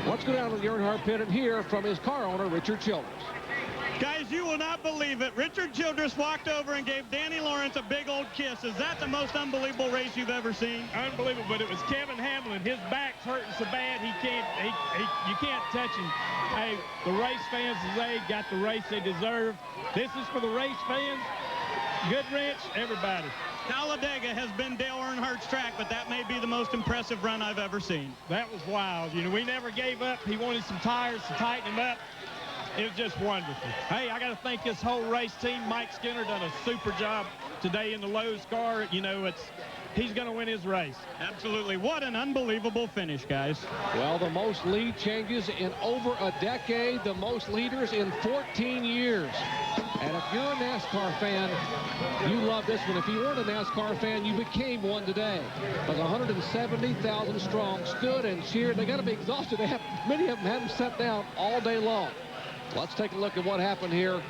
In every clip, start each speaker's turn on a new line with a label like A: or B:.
A: Let's go down to the Earnhardt pit and hear from his car owner, Richard Childress.
B: Guys, you will not believe it. Richard Childress walked over and gave Danny Lawrence a big old kiss. Is that the most unbelievable race you've ever seen?
C: Unbelievable, but it was Kevin Hamlin. His back's hurting so bad you can't touch him. Hey, the race fans today got the race they deserve. This is for the race fans. Goodrich, everybody.
B: Talladega has been Dale Earnhardt's track, but that may be the most impressive run I've ever seen.
C: That was wild. You know, we never gave up. He wanted some tires to tighten him up. It was just wonderful. Hey, I got to thank this whole race team. Mike Skinner done a super job today in the Lowe's car. You know, he's going to win his race.
B: Absolutely. What an unbelievable finish, guys.
A: Well, the most lead changes in over a decade, the most leaders in 14 years. And if you're a NASCAR fan, you love this one. If you weren't a NASCAR fan, you became one today. Because 170,000 strong stood and cheered. They got to be exhausted. Many of them haven't sat down all day long. Let's take a look at what happened here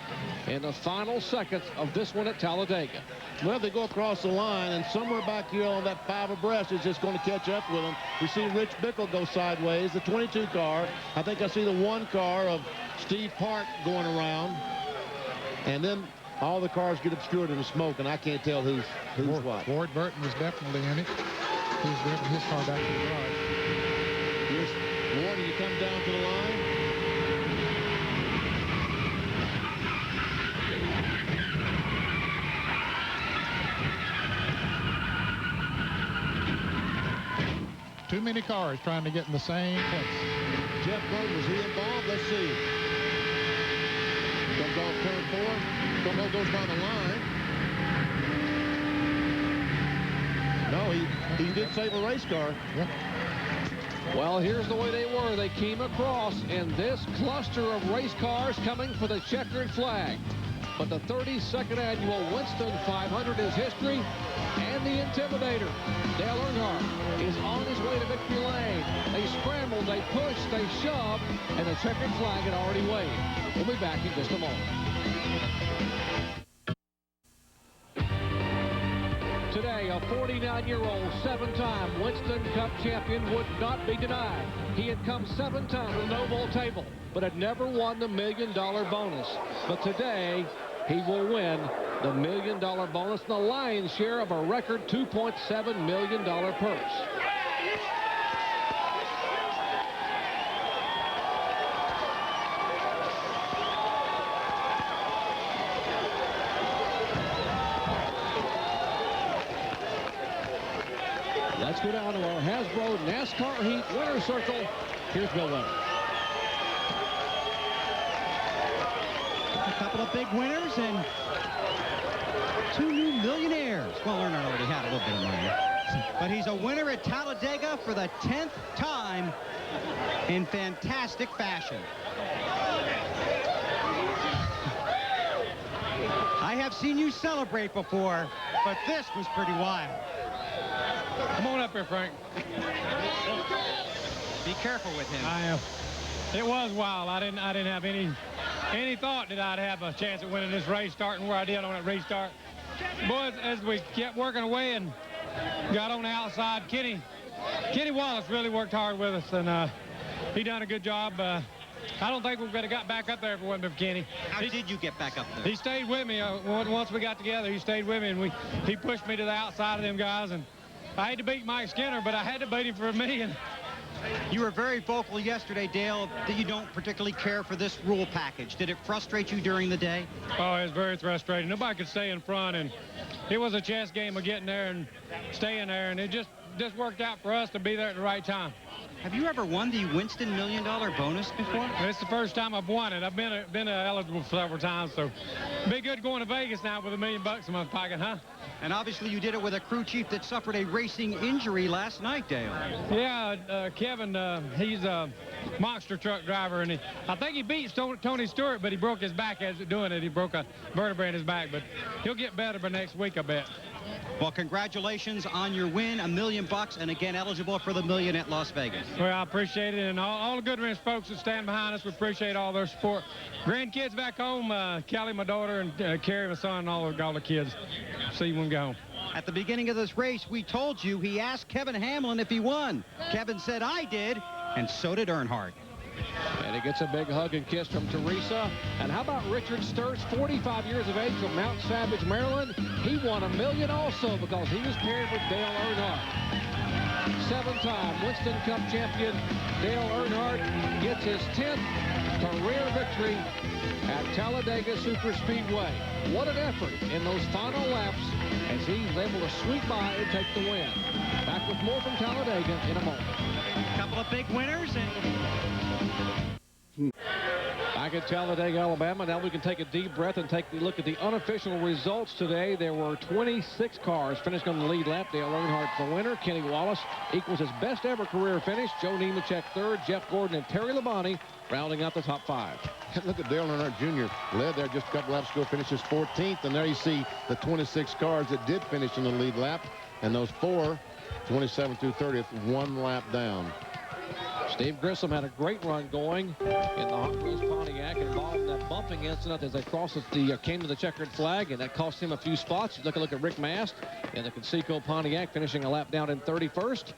A: in the final seconds of this one at Talladega.
D: Well, they go across the line, and somewhere back here on that 5 abreast is just going to catch up with them. We see Rich Bickle go sideways, the 22 car. I think I see the 1 car of Steve Park going around. And then all the cars get obscured in the smoke, and I can't tell who's what.
E: Ward Burton was definitely in it. He's driving his car back to the garage.
D: Here's Ward, you come down to the line.
E: Too many cars trying to get in the same place.
D: Jeff Burton, was he involved? Let's see. Comes off turn 4. Don't know, goes down the line. No, he did save a race car.
E: Yep.
A: Well, here's the way they were. They came across in this cluster of race cars coming for the checkered flag. But the 32nd annual Winston 500 is history, and the Intimidator, Dale Earnhardt, is on his way to victory lane. They scrambled, they pushed, they shoved, and the checkered flag had already waved. We'll be back in just a moment. Today, a 49-year-old 7-time Winston Cup champion would not be denied. He had come 7 times to the no-bowl table, but had never won the $1 million bonus. But today, he will win the $1 million bonus and the lion's share of a record $2.7 million purse. Let's go down to our Hasbro NASCAR Heat winner circle. Here's Bill Leonard.
F: A couple of big winners and 2 new millionaires. Well, Earnhardt already had a little bit of money. But he's a winner at Talladega for the 10th time in fantastic fashion. I have seen you celebrate before, but this was pretty wild.
C: Come on up here, Frank.
F: Be careful with him.
C: I am. It was wild. I didn't have any thought that I'd have a chance at winning this race, starting where I did on that restart. Boys, as we kept working away and got on the outside, Kenny Wallace really worked hard with us, and he done a good job. I don't think we would have got back up there if it wasn't for Kenny.
F: How did you get back up there?
C: He stayed with me. Once we got together, he stayed with me, and he pushed me to the outside of them guys. And I had to beat Mike Skinner, but I had to beat him for $1 million.
F: You were very vocal yesterday, Dale, that you don't particularly care for this rule package. Did it frustrate you during the day?
C: Oh, it was very frustrating. Nobody could stay in front, and it was a chess game of getting there and staying there, and it just worked out for us to be there at the right time.
F: Have you ever won the Winston $1 million bonus before?
C: It's the first time I've won it. I've been eligible several times, so it'd be good going to Vegas now with $1 million in my pocket, huh?
F: And obviously you did it with a crew chief that suffered a racing injury last night, Dale.
C: Yeah, Kevin, he's a monster truck driver, and I think he beat Tony Stewart, but he broke his back as doing it. He broke a vertebrae in his back, but he'll get better by next week, I bet.
F: Well, congratulations on your win, $1 million, and again eligible for the $1 million at Las Vegas.
C: Well, I appreciate it, and all the Goodrich folks that stand behind us, we appreciate all their support. Grandkids back home, Kelly, my daughter, and Carrie, my son, and all the kids. See you when we go home.
F: At the beginning of this race, we told you he asked Kevin Hamlin if he won. Kevin said, I did, and so did Earnhardt.
A: And he gets a big hug and kiss from Teresa. And how about Richard Sturz, 45 years of age, from Mount Savage, Maryland? He won $1 million also because he was paired with Dale Earnhardt. 7-time Winston Cup champion Dale Earnhardt gets his 10th career victory at Talladega Superspeedway. What an effort in those final laps as he's able to sweep by and take the win. Back with more from Talladega in a moment.
F: A couple of big winners and
A: back at Talladega, Alabama. Now we can take a deep breath and take a look at the unofficial results today. There were 26 cars finished on the lead lap. Dale Earnhardt the winner. Kenny Wallace equals his best ever career finish. Joe Nemechek third. Jeff Gordon and Terry Labonte rounding out the top 5.
D: Look at Dale Earnhardt Jr. led there just a couple laps ago, finishes 14th. And there you see the 26 cars that did finish in the lead lap. And those 4, 27th through 30th, 1 lap down.
A: Steve Grissom had a great run going in the Hot Wheels Pontiac, involved in that bumping incident as they came to the checkered flag, and that cost him a few spots. You look at Rick Mast in the Conseco Pontiac, finishing a lap down in 31st.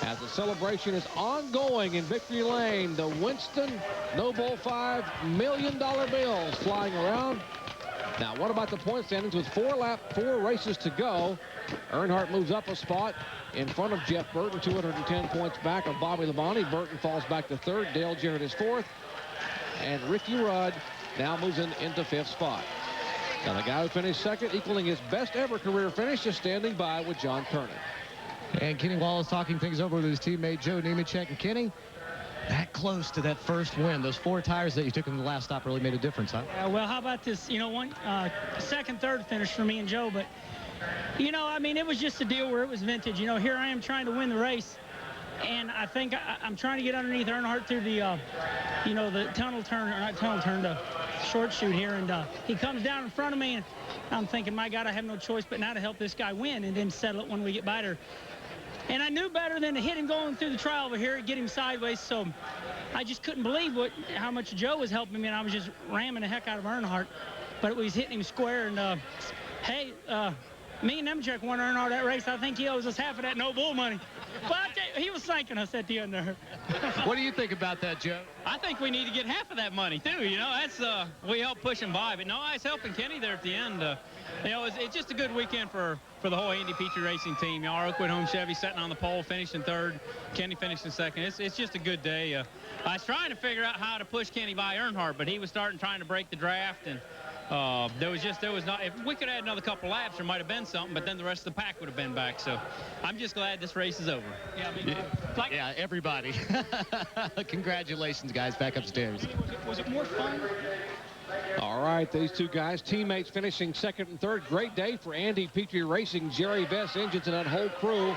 A: As the celebration is ongoing in Victory Lane, the Winston Noble $5 million bills flying around. Now, what about the point standings with 4 races to go? Earnhardt moves up a spot in front of Jeff Burton, 210 points back of Bobby Labonte. Burton falls back to 3rd. Dale Jarrett is 4th. And Ricky Rudd now moves into 5th spot. Now, the guy who finished 2nd, equaling his best ever career finish, is standing by with John Kernan.
G: And Kenny Wallace talking things over with his teammate Joe Nemechek. And Kenny, that close to that first win. Those 4 tires that you took in the last stop really made a difference, huh?
H: Well, how about this? You know, second, third finish for me and Joe, but you know, I mean, it was just a deal where it was vintage. You know, here I am trying to win the race, and I think I'm trying to get underneath Earnhardt through the, you know, the tunnel turn, or not tunnel turn, the short chute here, and he comes down in front of me, and I'm thinking, my God, I have no choice but now to help this guy win and then settle it when we get by there. And I knew better than to hit him going through the trial over here and get him sideways, so I just couldn't believe how much Joe was helping me, and I was just ramming the heck out of Earnhardt, but it was hitting him square, and hey, me and Nemechek won Earnhardt that race. I think he owes us half of that no bull money. But he was thanking us at the end there.
G: What do you think about that, Joe?
I: I think we need to get half of that money, too. You know, that's we help push him by. But no, I was helping Kenny there at the end. You know, it's just a good weekend for the whole Andy Petrie Racing team. You know, our Oakwood Home Chevy sitting on the pole, finishing 3rd. Kenny finishing 2nd. It's just a good day. I was trying to figure out how to push Kenny by Earnhardt, but he was trying to break the draft, and there was not, if we could add another couple laps, there might have been something, but then the rest of the pack would have been back. So I'm just glad this race is over.
H: Yeah, I mean,
G: yeah, everybody. Congratulations, guys, back upstairs.
H: Was it more fun?
A: All right, these two guys, teammates, finishing 2nd and 3rd. Great day for Andy Petrie Racing, Jerry Vess Engines, and that whole crew.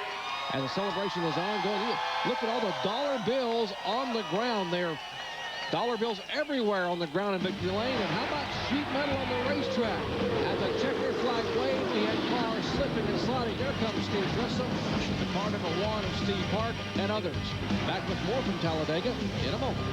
A: And the celebration is ongoing. Look at all the dollar bills on the ground there. Dollar bills everywhere on the ground in Victory Lane. And how about sheet metal on the racetrack? As the checkered flag waved, we had cars slipping and sliding. There comes Steve Grissom, the car number 1 of Steve Park, and others. Back with more from Talladega in a moment.